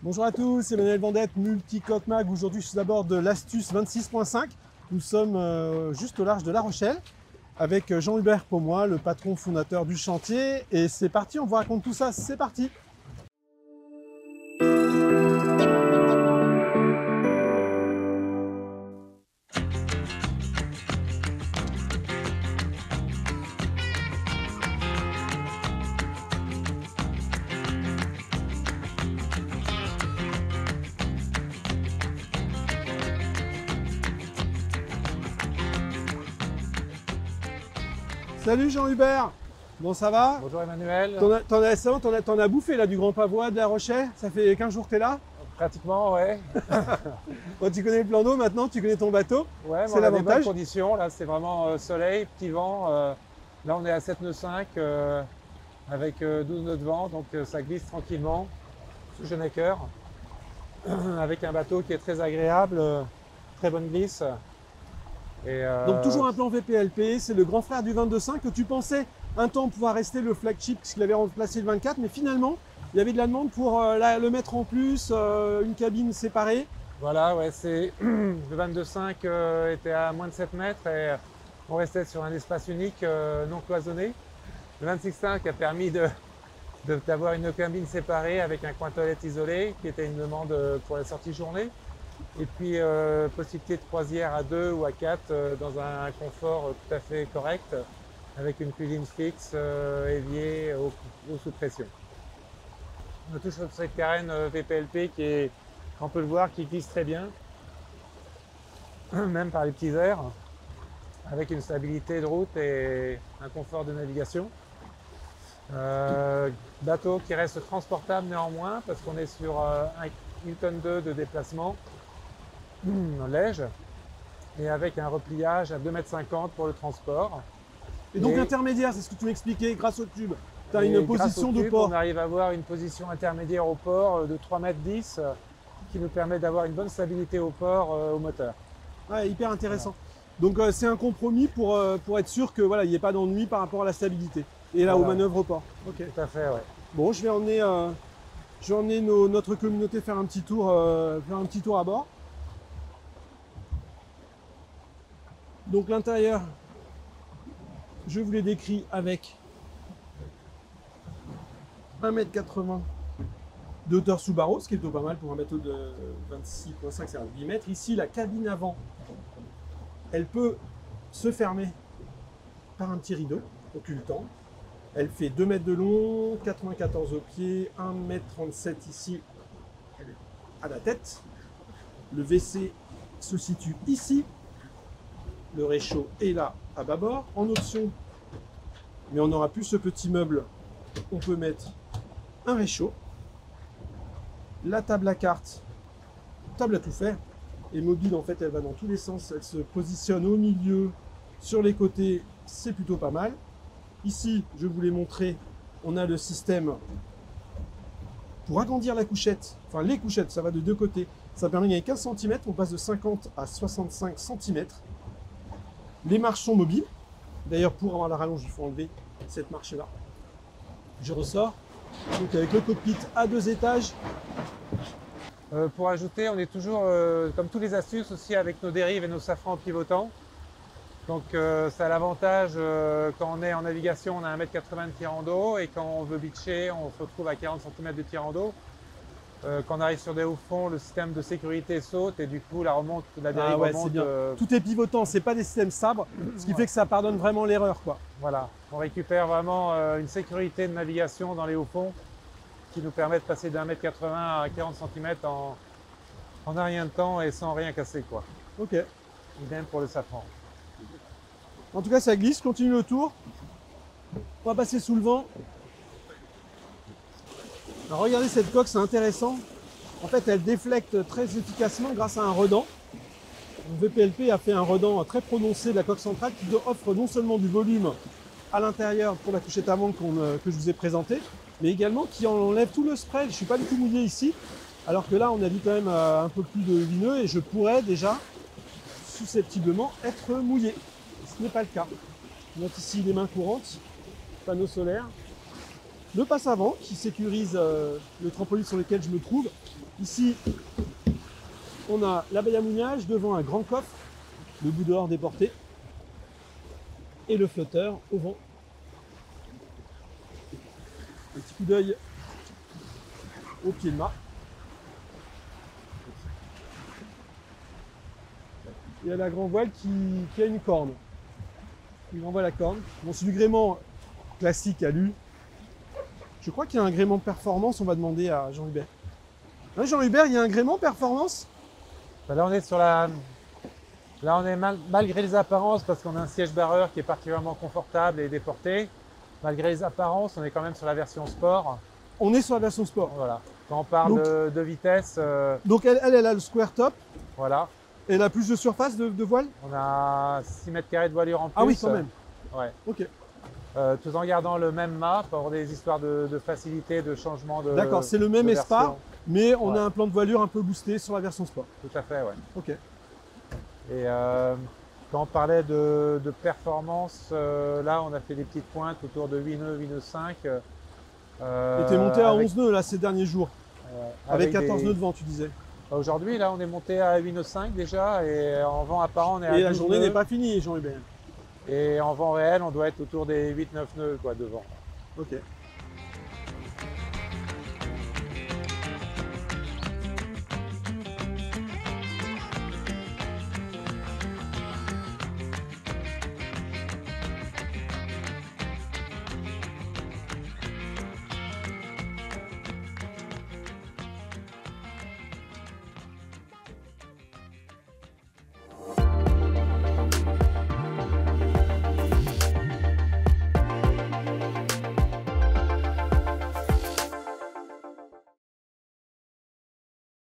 Bonjour à tous, c'est Emmanuel Vendette, Multicoque Mag. Aujourd'hui, je suis à bord de l'Astuce 26.5. Nous sommes juste au large de La Rochelle avec Jean-Hubert Pomoy, le patron fondateur du chantier. Et c'est parti, on vous raconte tout ça, c'est parti. Salut Jean-Hubert, bon ça va? Bonjour Emmanuel. T'en as bouffé là du Grand Pavois, de La Rochelle? Ça fait 15 jours que t'es là? Pratiquement, ouais. Bon, tu connais le plan d'eau maintenant, tu connais ton bateau. Ouais, c'est on a des bonnes l'avantage. conditions. Là, c'est vraiment soleil, petit vent. Là, on est à 7 nœuds 5 avec 12 nœuds de vent, donc ça glisse tranquillement sous Genecker avec un bateau qui est très agréable, très bonne glisse. Et, Donc toujours un plan VPLP, c'est le grand frère du 22.5 que tu pensais un temps pouvoir rester le flagship puisqu'il avait remplacé le 24, mais finalement il y avait de la demande pour le mettre en plus, une cabine séparée. Voilà, ouais, le 22.5 était à moins de 7 mètres et on restait sur un espace unique non cloisonné. Le 26.5 a permis d'avoir une cabine séparée avec un coin toilette isolé qui était une demande pour la sortie journée. Et puis possibilité de croisière à 2 ou à 4 dans un confort tout à fait correct avec une cuisine fixe, évier, eau sous pression. On a toujours cette carène VPLP qui est, on peut le voir, qui glisse très bien, même par les petits airs, avec une stabilité de route et un confort de navigation. Bateau qui reste transportable néanmoins parce qu'on est sur 1,2 tonne de déplacement. Léger et avec un repliage à 2,50 m pour le transport. Et donc intermédiaire, c'est ce que tu m'expliquais, grâce au tube. Tu as une position de port. On arrive à avoir une position intermédiaire au port de 3,10 m qui nous permet d'avoir une bonne stabilité au port au moteur. Ouais, hyper intéressant. Voilà. Donc c'est un compromis pour être sûr que voilà, il n'y ait pas d'ennui par rapport à la stabilité. Et là voilà. Aux manœuvres au port. Ok. Tout à fait, ouais. Bon, je vais emmener notre communauté faire un petit tour à bord. Donc l'intérieur, je vous l'ai décrit avec 1,80 m de hauteur sous barreau, ce qui est plutôt pas mal pour un bateau de 26.5, c'est 8 mètres. Ici, la cabine avant, elle peut se fermer par un petit rideau occultant. Elle fait 2 mètres de long, 94 au pied, 1,37 m ici à la tête. Le WC se situe ici. Le réchaud est là à bâbord. En option, mais on n'aura plus ce petit meuble, on peut mettre un réchaud. La table à cartes, table à tout faire, est mobile en fait, elle va dans tous les sens, elle se positionne au milieu, sur les côtés, c'est plutôt pas mal. Ici, je vous l'ai montré, on a le système pour agrandir la couchette, enfin les couchettes, ça va de deux côtés. Ça permet de gagner 15 cm, on passe de 50 à 65 cm. Les marches sont mobiles. D'ailleurs, pour avoir la rallonge, il faut enlever cette marche-là. Je ressors. Donc avec le cockpit à 2 étages. Pour ajouter, on est toujours, comme tous les astuces, aussi avec nos dérives et nos safrans pivotant. Donc ça a l'avantage, quand on est en navigation, on a 1,80 m de tirant d'eau. Et quand on veut beacher, on se retrouve à 40 cm de tirant d'eau. Quand on arrive sur des hauts fonds, le système de sécurité saute et du coup la dérive remonte. Bien. Tout est pivotant, c'est pas des systèmes sabres, ce qui fait que ça pardonne vraiment l'erreur, quoi. Voilà, on récupère vraiment une sécurité de navigation dans les hauts fonds qui nous permet de passer d'1,80 m à 40 cm en un rien de temps et sans rien casser, quoi. Ok. Idem pour le safran. En tout cas, ça glisse, continue le tour. On va passer sous le vent. Alors regardez cette coque, c'est intéressant. En fait, elle déflecte très efficacement grâce à un redent. Le VPLP a fait un redent très prononcé de la coque centrale qui offre non seulement du volume à l'intérieur pour la couchette avant que je vous ai présenté, mais également qui enlève tout le spray. Je ne suis pas du tout mouillé ici, alors que là, on a vu quand même un peu plus de vineux et je pourrais déjà susceptiblement être mouillé. Ce n'est pas le cas. On note ici les mains courantes, panneaux solaires. Le passe avant qui sécurise le trampoline sur lequel je me trouve Ici, on a la baille à mouillage devant un grand coffre, le bout dehors déporté, et le flotteur au vent. Un petit coup d'œil au pied de mât. Il y a la grand voile qui a une corne. Une grand voile à corne. Bon, c'est du gréement classique à l'U. Je crois qu'il y a un gréement performance, on va demander à Jean-Hubert. Hein, Jean-Hubert, il y a un gréement performance? Bah là, on est sur la. Là, on est malgré les apparences, parce qu'on a un siège barreur qui est particulièrement confortable et déporté. Malgré les apparences, on est quand même sur la version sport. On est sur la version sport. Voilà. Quand on parle Donc, de vitesse, donc elle a le square top. voilà. Elle a plus de surface de voile? On a 6 mètres carrés de voilure en plus. Ah oui, quand même. Ouais. Ok. Tout en gardant le même mât pour des histoires de facilité, de changement de. D'accord, c'est le même de Espa, version. mais on Ouais. a un plan de voilure un peu boosté sur la version sport. Tout à fait, ouais. Ok. Et quand on parlait de performance, là on a fait des petites pointes autour de 8 nœuds, 8 nœuds 5. Et t'es monté à avec- 11 nœuds là ces derniers jours, avec 14 nœuds de vent, tu disais. Aujourd'hui, là on est monté à 8 nœuds 5 déjà, et en vent apparent on est à Et la 12 journée nœuds. n'est pas finie, Jean-Hubert. Et en vent réel, on doit être autour des 8-9 nœuds quoi, de vent. Ok.